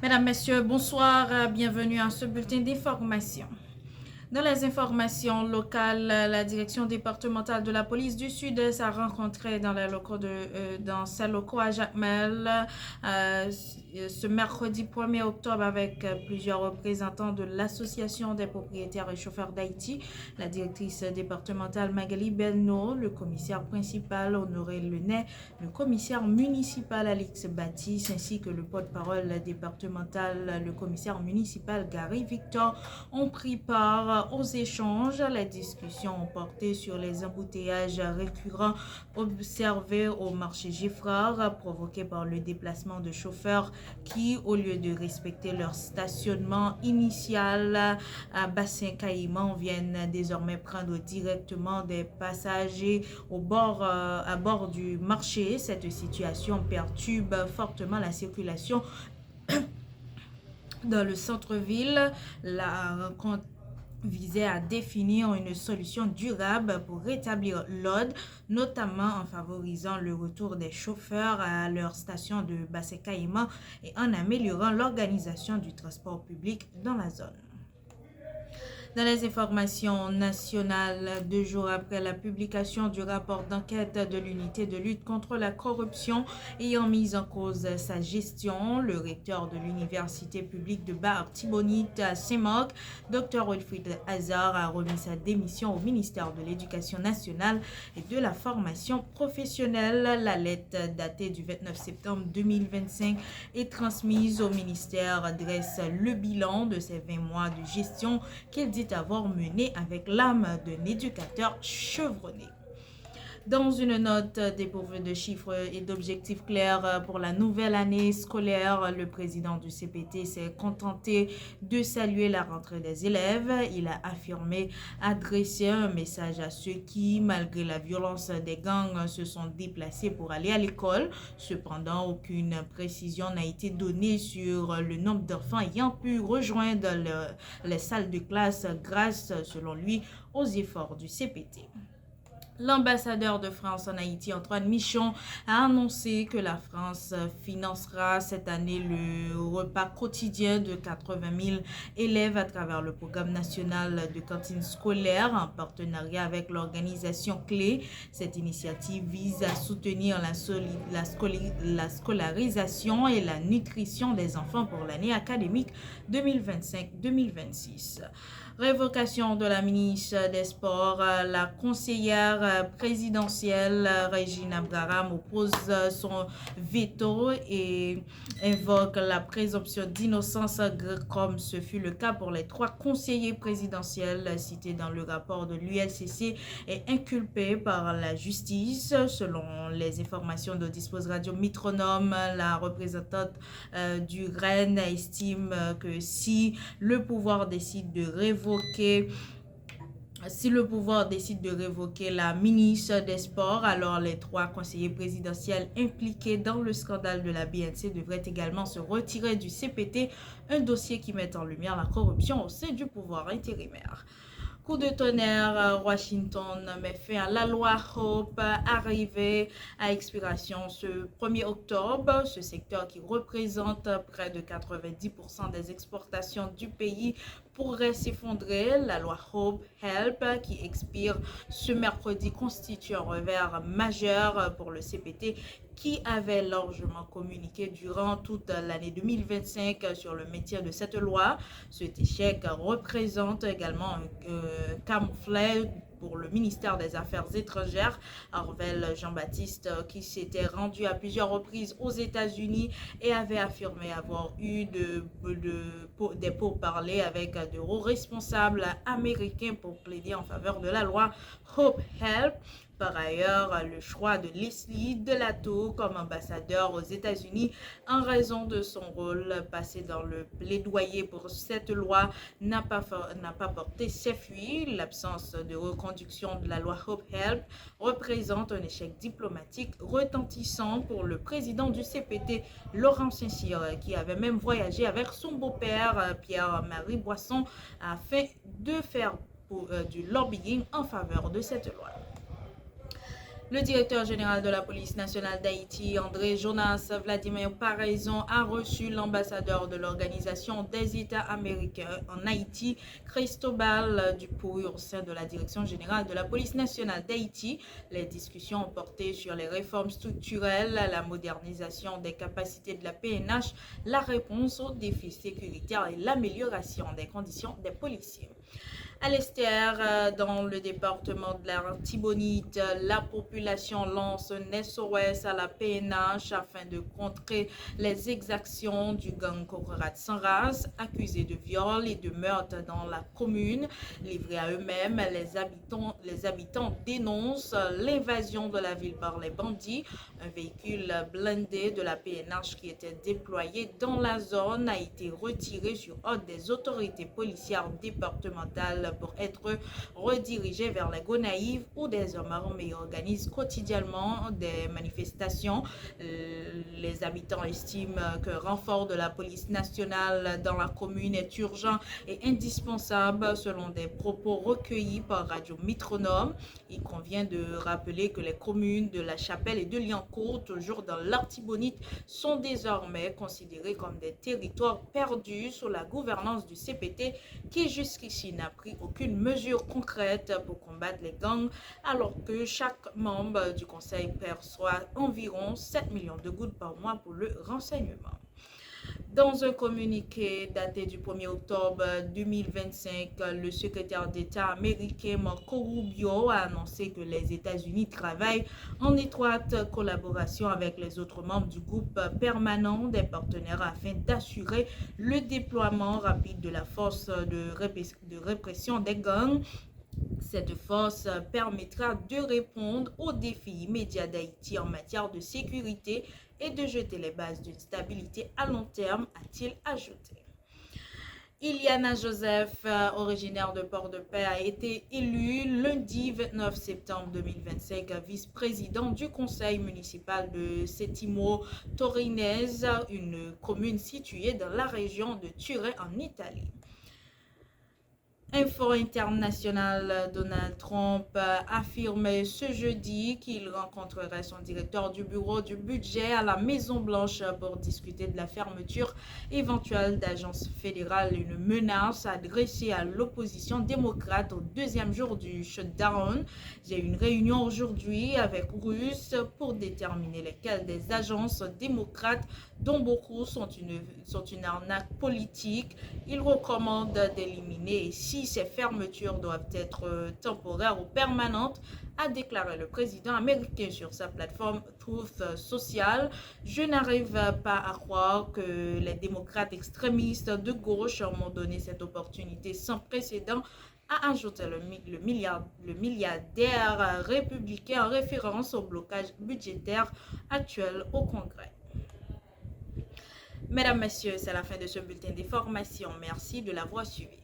Mesdames, Messieurs, bonsoir, bienvenue à ce bulletin d'information. Dans les informations locales, la direction départementale de la police du Sud s'est rencontrée dans ses locaux à Jacmel ce mercredi 1er octobre avec plusieurs représentants de l'Association des propriétaires et chauffeurs d'Haïti, la directrice départementale Magali Belno, le commissaire principal Honoré Lenay, le commissaire municipal Alix Baptiste ainsi que le porte-parole départemental, le commissaire municipal Gary Victor ont pris part aux échanges. Les discussions ont porté sur les embouteillages récurrents observés au marché Giffrard, provoqués par le déplacement de chauffeurs qui, au lieu de respecter leur stationnement initial à Bassin Caïman, viennent désormais prendre directement des passagers à bord du marché. Cette situation perturbe fortement la circulation dans le centre-ville. La rencontre visait à définir une solution durable pour rétablir l'ordre, notamment en favorisant le retour des chauffeurs à leur station de Bassin Caïman et en améliorant l'organisation du transport public dans la zone. Dans les informations nationales, 2 jours après la publication du rapport d'enquête de l'unité de lutte contre la corruption ayant mis en cause sa gestion, le recteur de l'université publique de Bar-Tibonite à Saint-Marc, Dr Wilfried Hazard, a remis sa démission au ministère de l'Éducation nationale et de la formation professionnelle. La lettre datée du 29 septembre 2025 est transmise au ministère, dresse le bilan de ces 20 mois de gestion qu'il dit avoir mené avec l'âme d'un éducateur chevronné. Dans une note dépourvue de chiffres et d'objectifs clairs pour la nouvelle année scolaire, le président du CPT s'est contenté de saluer la rentrée des élèves. Il a affirmé adresser un message à ceux qui, malgré la violence des gangs, se sont déplacés pour aller à l'école. Cependant, aucune précision n'a été donnée sur le nombre d'enfants ayant pu rejoindre les salles de classe grâce, selon lui, aux efforts du CPT. L'ambassadeur de France en Haïti, Antoine Michon, a annoncé que la France financera cette année le repas quotidien de 80 000 élèves à travers le programme national de cantine scolaire en partenariat avec l'organisation Clé. Cette initiative vise à soutenir la scolarisation et la nutrition des enfants pour l'année académique 2025-2026. Révocation de la ministre des Sports, la conseillère présidentielle Régine Abraham oppose son veto et invoque la présomption d'innocence comme ce fut le cas pour les 3 conseillers présidentiels cités dans le rapport de l'ULCC et inculpés par la justice. Selon les informations de Dispose Radio Métronome, la représentante du REN estime que si le pouvoir décide de révoquer la ministre des Sports, alors les 3 conseillers présidentiels impliqués dans le scandale de la BNC devraient également se retirer du CPT, un dossier qui met en lumière la corruption au sein du pouvoir intérimaire. Coup de tonnerre, Washington met fin à la loi Hope, arrivée à expiration ce 1er octobre. Ce secteur qui représente près de 90% des exportations du pays pourrait s'effondrer. La loi Hope Help qui expire ce mercredi constitue un revers majeur pour le CPT qui avait largement communiqué durant toute l'année 2025 sur le maintien de cette loi. Cet échec représente également un camouflet pour le ministère des Affaires étrangères. Arvel Jean-Baptiste, qui s'était rendu à plusieurs reprises aux États-Unis et avait affirmé avoir eu des pourparlers avec de hauts responsables américains pour plaider en faveur de la loi Hope Help. Par ailleurs, le choix de Leslie Delato comme ambassadeur aux États-Unis en raison de son rôle passé dans le plaidoyer pour cette loi n'a pas porté ses fruits. L'absence de reconduction de la loi Hope Help représente un échec diplomatique retentissant pour le président du CPT, Laurent Saint-Cyr, qui avait même voyagé avec son beau-père, Pierre-Marie Boisson, afin de faire du lobbying en faveur de cette loi. Le directeur général de la police nationale d'Haïti, André Jonas Vladimir Paraison, a reçu l'ambassadeur de l'Organisation des États américains en Haïti, Cristobal Dupuy, au sein de la direction générale de la police nationale d'Haïti. Les discussions ont porté sur les réformes structurelles, la modernisation des capacités de la PNH, la réponse aux défis sécuritaires et l'amélioration des conditions des policiers. À l'Estère, dans le département de l'Artibonite, la population lance un SOS à la PNH afin de contrer les exactions du gang Kokorat sans race, accusé de viol et de meurtre dans la commune. Livrés à eux-mêmes, les habitants dénoncent l'invasion de la ville par les bandits. Un véhicule blindé de la PNH qui était déployé dans la zone a été retiré sur ordre des autorités policières départementales pour être redirigés vers les Gonaïves où des hommes armés organisent quotidiennement des manifestations. Les habitants estiment que renfort de la police nationale dans la commune est urgent et indispensable selon des propos recueillis par Radio Métronome. Il convient de rappeler que les communes de La Chapelle et de Liancourt, toujours dans l'Artibonite, sont désormais considérées comme des territoires perdus sous la gouvernance du CPT qui jusqu'ici n'a pris aucune mesure concrète pour combattre les gangs, alors que chaque membre du conseil perçoit environ 7 millions de gouttes par mois pour le renseignement. Dans un communiqué daté du 1er octobre 2025, le secrétaire d'État américain Marco Rubio a annoncé que les États-Unis travaillent en étroite collaboration avec les autres membres du groupe permanent des partenaires afin d'assurer le déploiement rapide de la force de répression des gangs. Cette force permettra de répondre aux défis immédiats d'Haïti en matière de sécurité et de jeter les bases d'une stabilité à long terme, a-t-il ajouté. Iliana Joseph, originaire de Port-de-Paix, a été élue lundi 29 septembre 2025 vice-présidente du conseil municipal de Settimo Torinese, une commune située dans la région de Turin en Italie. Info international, Donald Trump affirme ce jeudi qu'il rencontrerait son directeur du bureau du budget à la Maison-Blanche pour discuter de la fermeture éventuelle d'agences fédérales, une menace adressée à l'opposition démocrate au deuxième jour du shutdown. J'ai une réunion aujourd'hui avec Russe pour déterminer lesquelles des agences démocrates, dont beaucoup sont une arnaque politique. Il recommande d'éliminer et si ces fermetures doivent être temporaires ou permanentes, a déclaré le président américain sur sa plateforme Truth Social. Je n'arrive pas à croire que les démocrates extrémistes de gauche m'ont donné cette opportunité sans précédent, a ajouté le milliardaire républicain en référence au blocage budgétaire actuel au Congrès. Mesdames, Messieurs, c'est la fin de ce bulletin d'information. Merci de l'avoir suivi.